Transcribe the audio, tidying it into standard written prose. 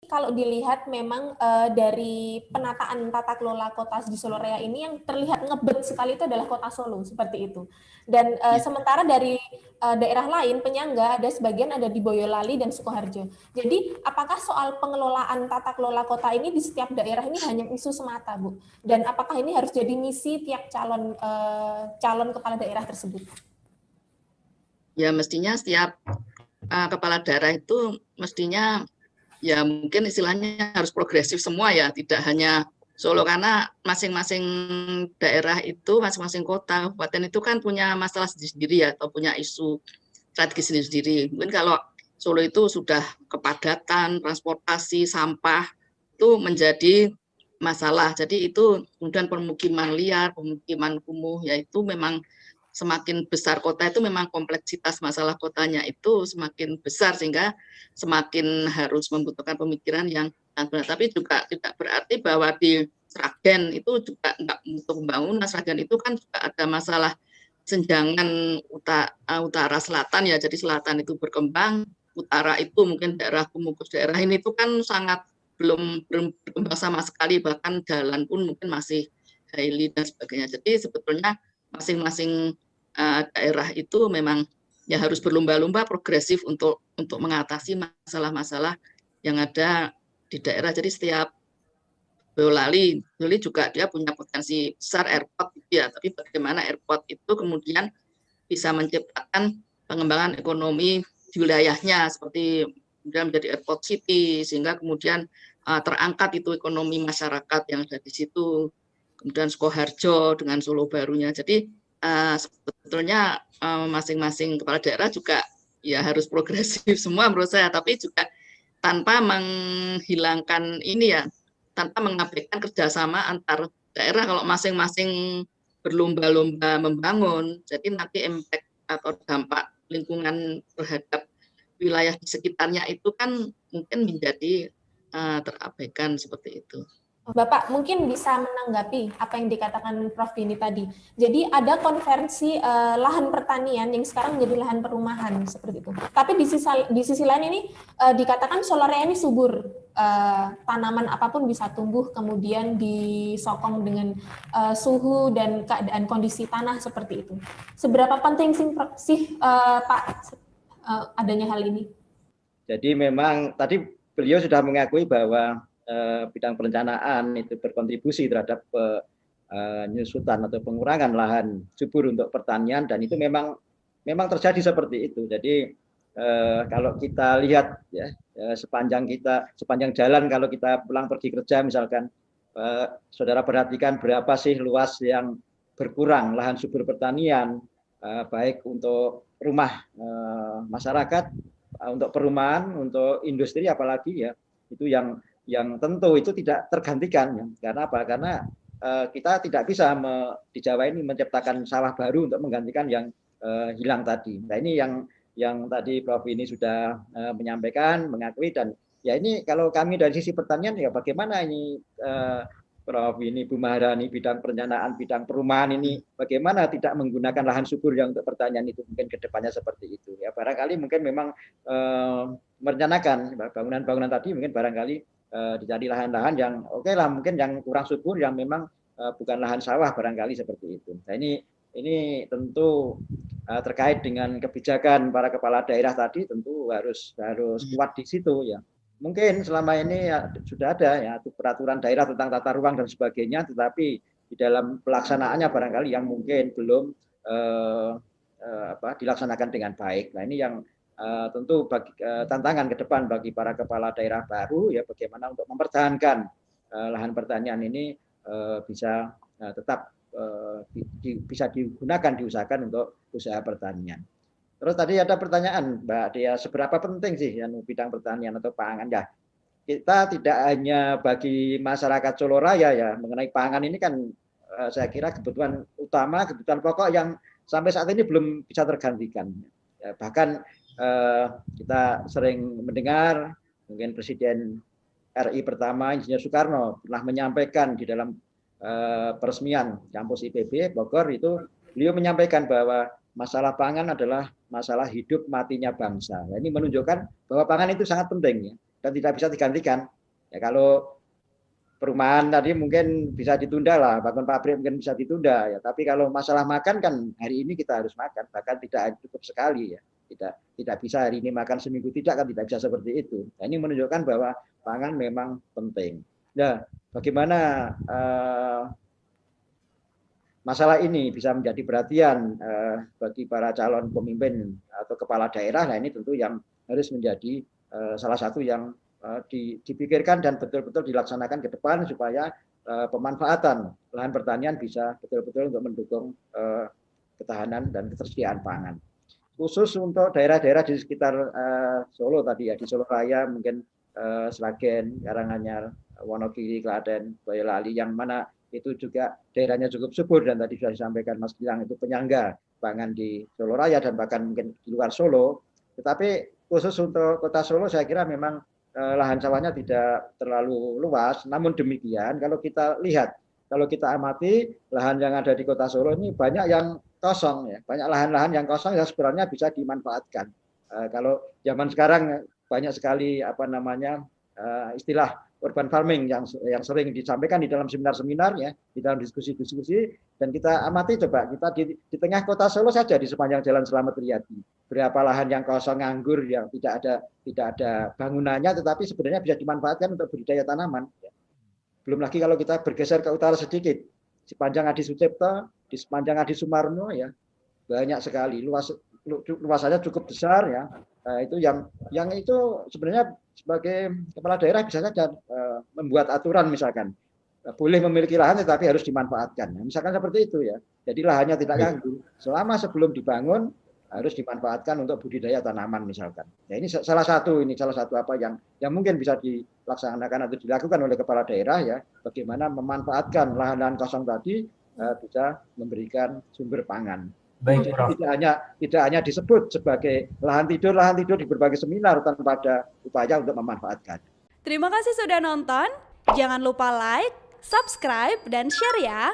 kalau dilihat memang dari penataan tata kelola kota di Solo Raya ini yang terlihat ngebet sekali itu adalah kota Solo, seperti itu. Dan Ya. sementara dari daerah lain penyangga ada sebagian ada di Boyolali dan Sukoharjo. Jadi apakah soal pengelolaan tata kelola kota ini di setiap daerah ini hanya isu semata, Bu? Dan apakah ini harus jadi misi tiap calon kepala daerah tersebut? Ya mestinya setiap kepala daerah itu mestinya ya mungkin istilahnya harus progresif semua ya, tidak hanya Solo, karena masing-masing daerah itu, masing-masing kota, kabupaten itu kan punya masalah sendiri-sendiri ya, atau punya isu strategis sendiri-sendiri. Mungkin kalau Solo itu sudah kepadatan, transportasi, sampah, itu menjadi masalah. Jadi itu kemudian permukiman liar, pemukiman kumuh, yaitu memang semakin besar kota itu memang kompleksitas masalah kotanya itu semakin besar, sehingga semakin harus membutuhkan pemikiran yang benar. Tapi juga tidak berarti bahwa di Sragen itu juga enggak untuk pembangunan. Sragen itu kan juga ada masalah senjangan utara selatan ya, jadi selatan itu berkembang, utara itu mungkin daerah kumukus daerah ini itu kan sangat belum berkembang sama sekali, bahkan jalan pun mungkin masih highly dan sebagainya. Jadi sebetulnya masing-masing daerah itu memang ya harus berlomba-lomba progresif untuk mengatasi masalah-masalah yang ada di daerah. Jadi setiap Boyolali juga dia punya potensi besar airport gitu ya, tapi bagaimana airport itu kemudian bisa menciptakan pengembangan ekonomi di wilayahnya, seperti kemudian menjadi airport city, sehingga kemudian terangkat itu ekonomi masyarakat yang ada di situ. Kemudian Sukoharjo dengan Solo barunya. Jadi sebetulnya masing-masing kepala daerah juga ya harus progresif semua menurut saya, tapi juga tanpa menghilangkan ini ya, tanpa mengabaikan kerjasama antar daerah. Kalau masing-masing berlomba-lomba membangun, jadi nanti impact atau dampak lingkungan terhadap wilayah di sekitarnya itu kan mungkin menjadi terabaikan seperti itu. Bapak mungkin bisa menanggapi apa yang dikatakan Prof. Dini tadi. Jadi ada konversi lahan pertanian yang sekarang menjadi lahan perumahan seperti itu. Tapi di sisi lain ini dikatakan Solo Raya ini subur, tanaman apapun bisa tumbuh, kemudian disokong dengan suhu dan keadaan kondisi tanah seperti itu. Seberapa penting sih Pak adanya hal ini? Jadi memang tadi beliau sudah mengakui bahwa bidang perencanaan itu berkontribusi terhadap penyusutan atau pengurangan lahan subur untuk pertanian, dan itu memang terjadi seperti itu. Jadi kalau kita lihat ya, sepanjang jalan kalau kita pulang pergi kerja misalkan, saudara perhatikan berapa sih luas yang berkurang lahan subur pertanian, baik untuk rumah masyarakat, untuk perumahan, untuk industri apalagi ya, itu yang tentu itu tidak tergantikan ya. Karena apa? Karena kita tidak bisa di Jawa ini menciptakan sawah baru untuk menggantikan yang hilang tadi. Nah ini yang tadi Prof ini sudah menyampaikan, mengakui, dan ya ini kalau kami dari sisi pertanian ya bagaimana ini Prof ini Bu Maharani, bidang perencanaan, bidang perumahan ini bagaimana tidak menggunakan lahan subur yang untuk pertanian itu, mungkin kedepannya seperti itu ya. Barangkali mungkin memang merencanakan bangunan-bangunan tadi mungkin barangkali dicari lahan-lahan yang oke lah, mungkin yang kurang subur, yang memang bukan lahan sawah barangkali seperti itu. Nah ini tentu terkait dengan kebijakan para kepala daerah tadi tentu harus kuat di situ ya. Mungkin selama ini ya, sudah ada ya peraturan daerah tentang tata ruang dan sebagainya, tetapi di dalam pelaksanaannya barangkali yang mungkin belum dilaksanakan dengan baik. Nah ini yang tentu tantangan ke depan bagi para kepala daerah baru ya, bagaimana untuk mempertahankan lahan pertanian ini bisa tetap bisa digunakan, diusahakan untuk usaha pertanian. Terus tadi ada pertanyaan Mbak Dea, seberapa penting sih bidang pertanian atau pangan ya? Kita tidak hanya bagi masyarakat Solo Raya ya, mengenai pangan ini kan saya kira kebutuhan utama, kebutuhan pokok yang sampai saat ini belum bisa tergantikan. Ya, bahkan kita sering mendengar mungkin Presiden RI pertama Insinyur Soekarno pernah menyampaikan di dalam peresmian kampus IPB Bogor itu, beliau menyampaikan bahwa masalah pangan adalah masalah hidup matinya bangsa. Nah, ini menunjukkan bahwa pangan itu sangat penting ya. dan tidak bisa digantikan. Ya kalau perumahan tadi mungkin bisa ditunda lah, bangun pabrik mungkin bisa ditunda ya. Tapi kalau masalah makan kan hari ini kita harus makan, bahkan tidak cukup sekali ya. Tidak bisa hari ini makan seminggu tidak kan tidak bisa seperti itu. Nah, ini menunjukkan bahwa pangan memang penting. Nah, bagaimana masalah ini bisa menjadi perhatian bagi para calon pemimpin atau kepala daerah? Nah, ini tentu yang harus menjadi salah satu yang dipikirkan dan betul-betul dilaksanakan ke depan supaya pemanfaatan lahan pertanian bisa betul-betul untuk mendukung ketahanan dan ketersediaan pangan. Khusus untuk daerah-daerah di sekitar Solo tadi ya, di Solo Raya mungkin Sragen, Karanganyar, Wonogiri, Klaten, Boyolali, yang mana itu juga daerahnya cukup subur dan tadi sudah disampaikan Mas Gilang itu penyangga pangan di Solo Raya dan bahkan mungkin di luar Solo. Tetapi khusus untuk Kota Solo saya kira memang lahan sawahnya tidak terlalu luas. Namun demikian kalau kita lihat, kalau kita amati lahan yang ada di Kota Solo ini banyak yang kosong ya, banyak lahan-lahan yang kosong yang sebenarnya bisa dimanfaatkan. Kalau zaman sekarang banyak sekali istilah urban farming yang sering disampaikan di dalam seminar-seminar ya, di dalam diskusi-diskusi, dan kita amati coba kita di tengah Kota Solo saja di sepanjang Jalan Slamet Riyadi, berapa lahan yang kosong nganggur yang tidak ada bangunannya tetapi sebenarnya bisa dimanfaatkan untuk budidaya tanaman. Belum lagi kalau kita bergeser ke utara sedikit, sepanjang Adi Sucipto, di sepanjang Adi Sumarmo ya, banyak sekali luasannya cukup besar ya. Itu yang itu sebenarnya sebagai kepala daerah bisa saja membuat aturan misalkan boleh memiliki lahan tetapi harus dimanfaatkan. Misalkan seperti itu ya. Jadi lahannya tidak ganggu. Selama sebelum dibangun harus dimanfaatkan untuk budidaya tanaman misalkan. Ya ini salah satu apa yang mungkin bisa dilaksanakan atau dilakukan oleh kepala daerah ya. Bagaimana memanfaatkan lahan-lahan kosong tadi bisa memberikan sumber pangan. Baik, Prof. Tidak hanya disebut sebagai lahan tidur di berbagai seminar tanpa ada upaya untuk memanfaatkan. Terima kasih sudah nonton. Jangan lupa like, subscribe, dan share ya.